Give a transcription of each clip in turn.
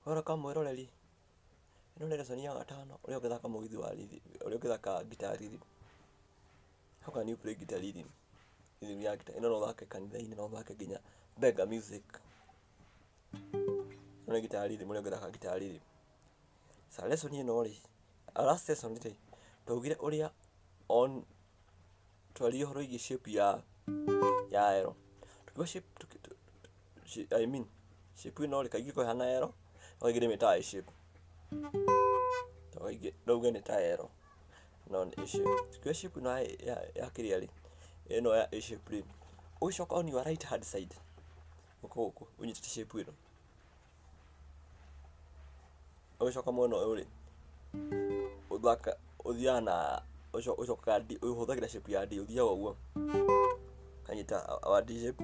welcome mwiroreri. Ino nĩ lesson ya gatano ũrĩa ũngĩthaka mũgithi wa rhythm, ũrĩa ũngĩthaka guitar rhythm. How can you play guitar rhythm? Rhythm ya guitar. Ino no thake kanitha-inĩ, no thake nginya Bega Music. Ino nĩ guitar rhythm, ũrĩa ũngĩthaka guitar rhythm. Sa lesson ĩno rĩ, last lesson rĩ, twaugire ũrĩa on twari ũhoro wĩgiĩ shape ya arrow. Tukiuga shape shape ĩno rĩ kaingĩ ĩhana arrow, kaingĩ nĩ tie shape. Kaingĩ ndauga nĩ tie arrow. No nĩ A shape. Tukiuga shape ĩno ya kĩrĩa rĩ, ĩno ya A shape rĩ, ũgĩcoka on your right hand side. Gũkũ ũnyitĩte shape ĩno. Ũgĩcoka mwena ũyũ rĩ, ũthaka ũthiaga na ũcokaga D, ũhũthagĩra shape ya D, ũthiaga ũguo. Kanyita our D shape.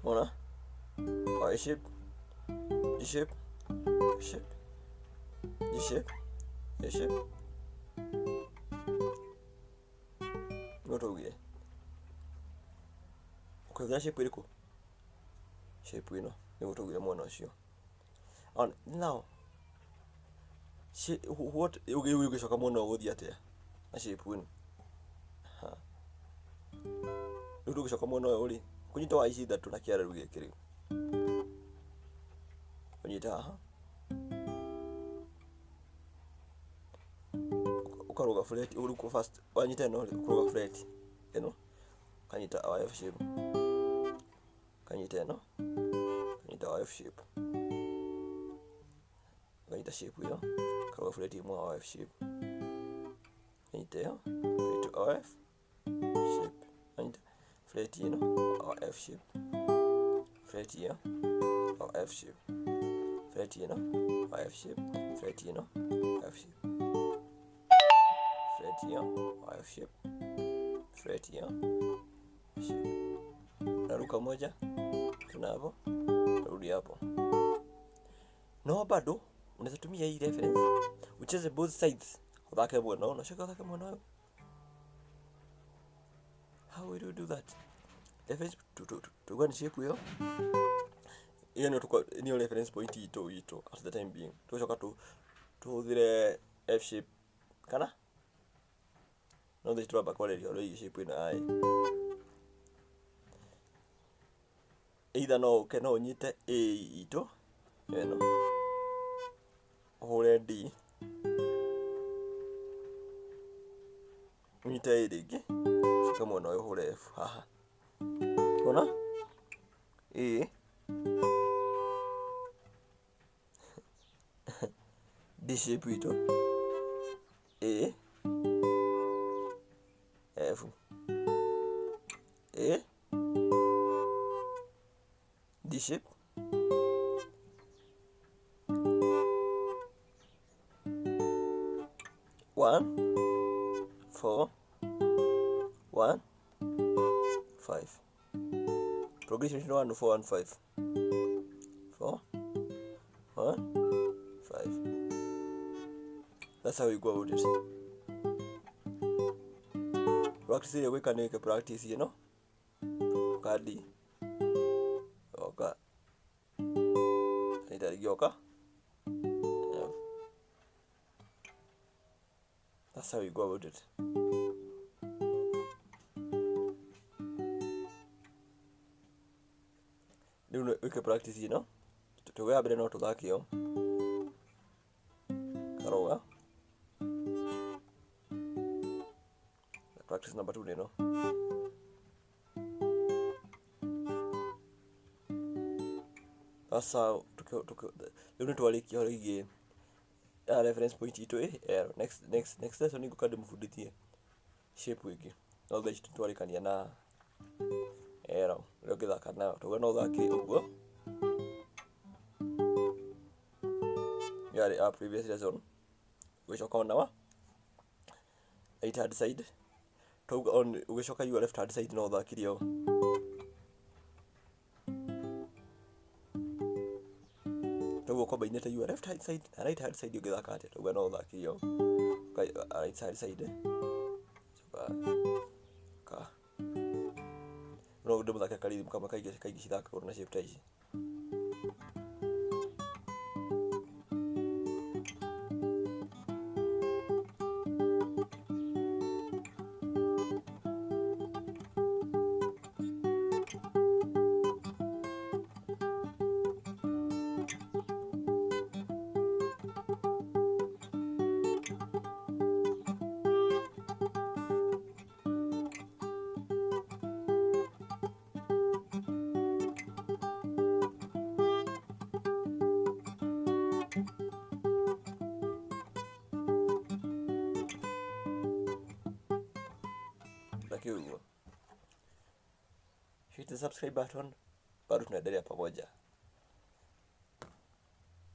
Ona A shape, D shape, shape, D shape, A shape. No twaugire. Ũkĩhũthĩra shape ĩrĩkũ? Shape ĩno nĩguo twaugire mwena ũcio. And now what ũgĩcoka mwena ũgũthiĩ atĩa na shape ĩno? Rĩu tũgĩcoka mwena ũyũ rĩ, kũnyita wa ici ithatũ na kĩara rĩu gĩkĩ rĩu. Kũnyita haha. Ũkarũga fret, ũrũko first, wanyita ĩno rĩ, ũkarũga fret ĩno. Kanyita our F shape. Kanyita ĩno. Kanyita our F shape. Kanyita shape ĩyo. Karũga fret ĩmwe our F shape. Kanyita ĩyo. Fret our F shape. Kanyita fret ĩno our F shape. Fret ĩyo our F shape. Fret ĩno our F shape. Fret ĩno F shape. Fret ĩyo our F shape. Fret ĩyo shape. Naruka moja, tuna hapo, rudi hapo. No bado unaweza tumia hii reference ucheze both sides. Udhake mwena huo, unashika udhake mwena huo. How will you do that? Reference tukua ni shape hiyo. Hiyo ndio reference point ito at the time being. Tucoka tuhũthĩre F shape kana no thĩ turamba kwarĩria ũrĩa hii shape ĩno ai. Either no ũnyite A ito ĩno ũhũre D, ũnyite A rĩngĩ coka mwena ũyũ ũhũre F haha. Ona A D shape ito A F A D shape 1 4 1 5. Progression is 1 4 1 5 4 1 5. That's how you go about it. Practice ile weka neke practice, you know. Kadi oka itarigioka. That's how you go about it. Ndio weka practice, you know. Tuwe abere no tuthakio. Karoga. Practice number 2 neno. Sasa leo nitwalikia horigie reference point ito arrow. Next lesson niko kadi mfundithie shape wiki. No the twalikania na arrow. Leo githaka na tuga no thaki uguo. Yari previous lesson. Ugicoka on wa right hand side. Tuga on ugicoka your left hand side no thakirio. Tuga combine ta your left hand side and right hand side ugithaka ate. Tuga no thakirio. Right hand side. Ka. No no udah mulai kali kama kaigi shidaka urna shape taji hivyo. Hit the subscribe button, bado tunaendelea pamoja.